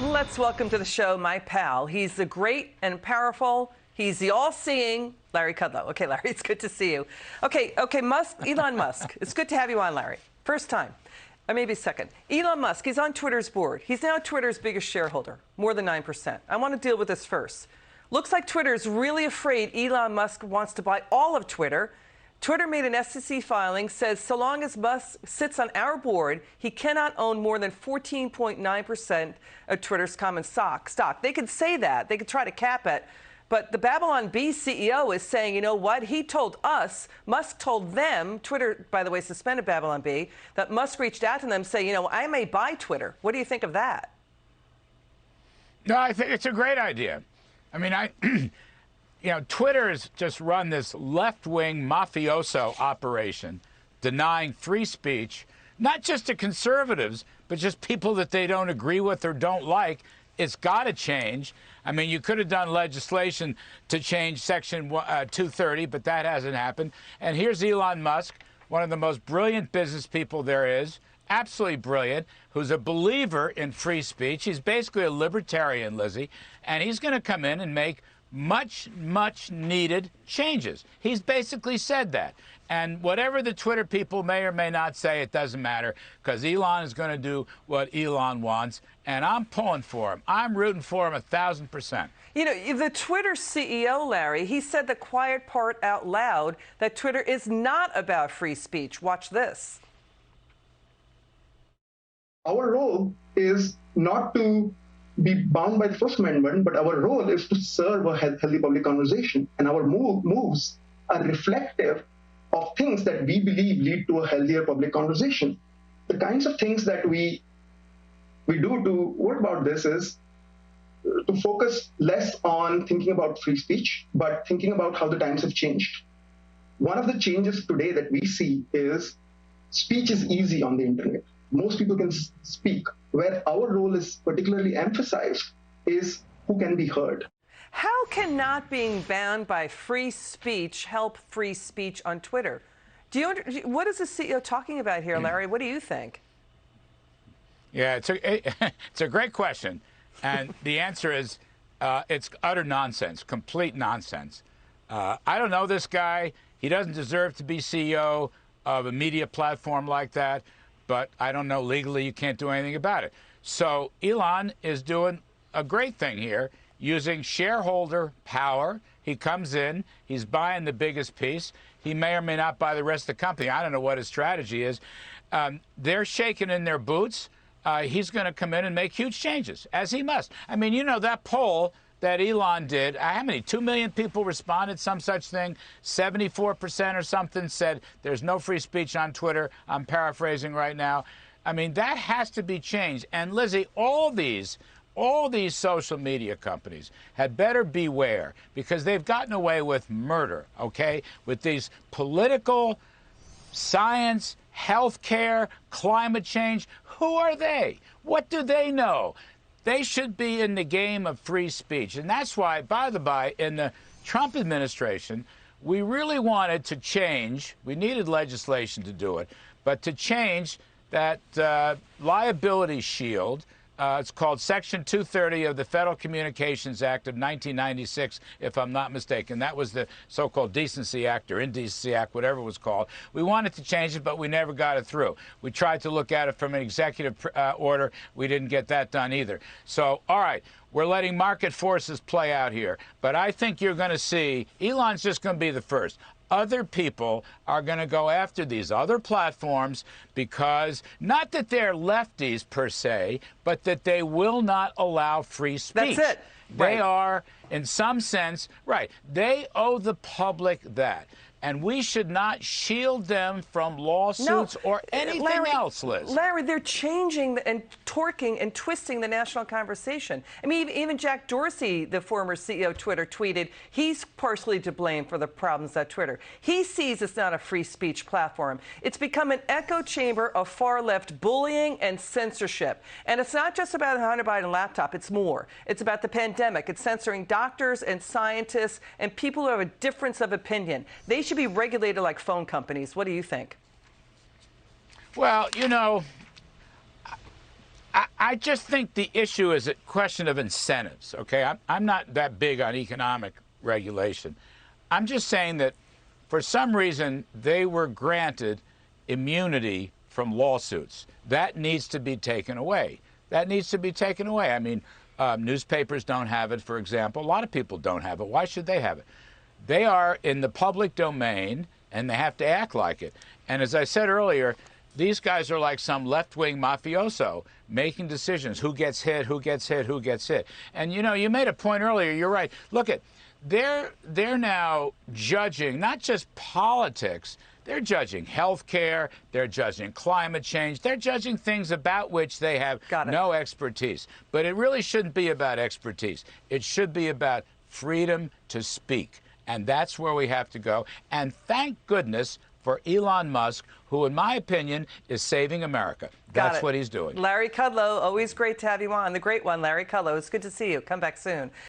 Let's welcome to the show my pal. He's the great and powerful. He's the all-seeing Larry Kudlow. Okay, Larry, it's good to see you. Okay, Elon Musk. It's good to have you on, Larry. First time, or maybe second. Elon Musk, he's on Twitter's board. He's now Twitter's biggest shareholder, more than 9%. I want to deal with this first. Looks like Twitter's really afraid Elon Musk wants to buy all of Twitter. Twitter made an SEC filing, says so long as Musk sits on our board, he cannot own more than 14.9% of Twitter's common stock. They could say that. They could try to cap it. But the Babylon Bee CEO is saying, you know what? He told us, Musk told them, Twitter, by the way, suspended Babylon Bee, that Musk reached out to them saying, you know, I may buy Twitter. What do you think of that? No, I think it's a great idea. I mean, you know, Twitter has just run this left-wing mafioso operation denying free speech, not just to conservatives, but just people that they don't agree with or don't like. It's got to change. I mean, you could have done legislation to change Section 230, but that hasn't happened. And here's Elon Musk, one of the most brilliant business people there is, absolutely brilliant, who's a believer in free speech. He's basically a libertarian, Lizzie, and he's going to come in and make much needed changes. He's basically said that. And whatever the Twitter people may or may not say, it doesn't matter, because Elon is going to do what Elon wants, and I'm pulling for him. I'm rooting for him 1,000%. You know, the Twitter CEO, Larry, he said the quiet part out loud that Twitter is not about free speech. Watch this. Our role is not to be bound by the First Amendment, but our role is to serve a healthy public conversation. And our moves are reflective of things that we believe lead to a healthier public conversation. The kinds of things that we do to work about this is to focus less on thinking about free speech, but thinking about how the times have changed. One of the changes today that we see is speech is easy on the internet. Most people can speak. Where our role is particularly emphasized is who can be heard. How can not being bound by free speech help free speech on Twitter? What is the CEO talking about here, Larry? What do you think? Yeah, it's a great question. And the answer is it's utter nonsense, complete nonsense. I don't know this guy. He doesn't deserve to be CEO of a media platform like that. But I don't know, legally you can't do anything about it. So Elon is doing a great thing here, using shareholder power. He comes in, he's buying the biggest piece. He may or may not buy the rest of the company. I don't know what his strategy is. They're shaking in their boots. He's going to come in and make huge changes, as he must. I mean, you know, that poll that Elon did, how many? 2 million people responded, some such thing. 74% or something said there's no free speech on Twitter. I'm paraphrasing right now. I mean, that has to be changed. And Lizzie, all these social media companies had better beware, because they've gotten away with murder, okay? With these political, science, healthcare, climate change. Who are they? What do they know? They should be in the game of free speech. And that's why, by the by, in the Trump administration, we really wanted to change. We needed legislation to do it, but to change that liability shield. It's called Section 230 of the Federal Communications Act of 1996, if I'm not mistaken. That was the so-called Decency Act or Indecency Act, whatever it was called. We wanted to change it, but we never got it through. We tried to look at it from an executive order. We didn't get that done either. So, all right, we're letting market forces play out here. But I think you're going to see Elon's just going to be the first. Other people are going to go after these other platforms because not that they're lefties per se, but that they will not allow free speech. That's it. They are, in some sense, right. They owe the public that. And we should not shield them from lawsuits or anything else, Liz. Larry, they're changing and torquing and twisting the national conversation. I mean, even Jack Dorsey, the former CEO of Twitter, tweeted he's partially to blame for the problems at Twitter. He sees it's not a free speech platform. It's become an echo chamber of far-left bullying and censorship. And it's not just about the Hunter Biden laptop. It's more. It's about the pandemic. It's censoring doctors and scientists and people who have a difference of opinion. They should be regulated like phone companies. What do you think? Well, you know, I just think the issue is a question of incentives, okay? I'm not that big on economic regulation. I'm just saying that for some reason they were granted immunity from lawsuits. That needs to be taken away. That needs to be taken away. I mean, newspapers don't have it, for example. A lot of people don't have it. Why should they have it? They are in the public domain, and they have to act like it. And as I said earlier, these guys are like some left-wing mafioso making decisions. Who gets hit, who gets hit, who gets hit. And, you know, you made a point earlier. You're right. Look, they're now judging not just politics. They're judging health care. They're judging climate change. They're judging things about which they have no expertise. But it really shouldn't be about expertise. It should be about freedom to speak. And that's where we have to go. And thank goodness for Elon Musk, who, in my opinion, is saving America. That's what he's doing. Larry Kudlow, always great to have you on. The great one, Larry Kudlow. It's good to see you. Come back soon.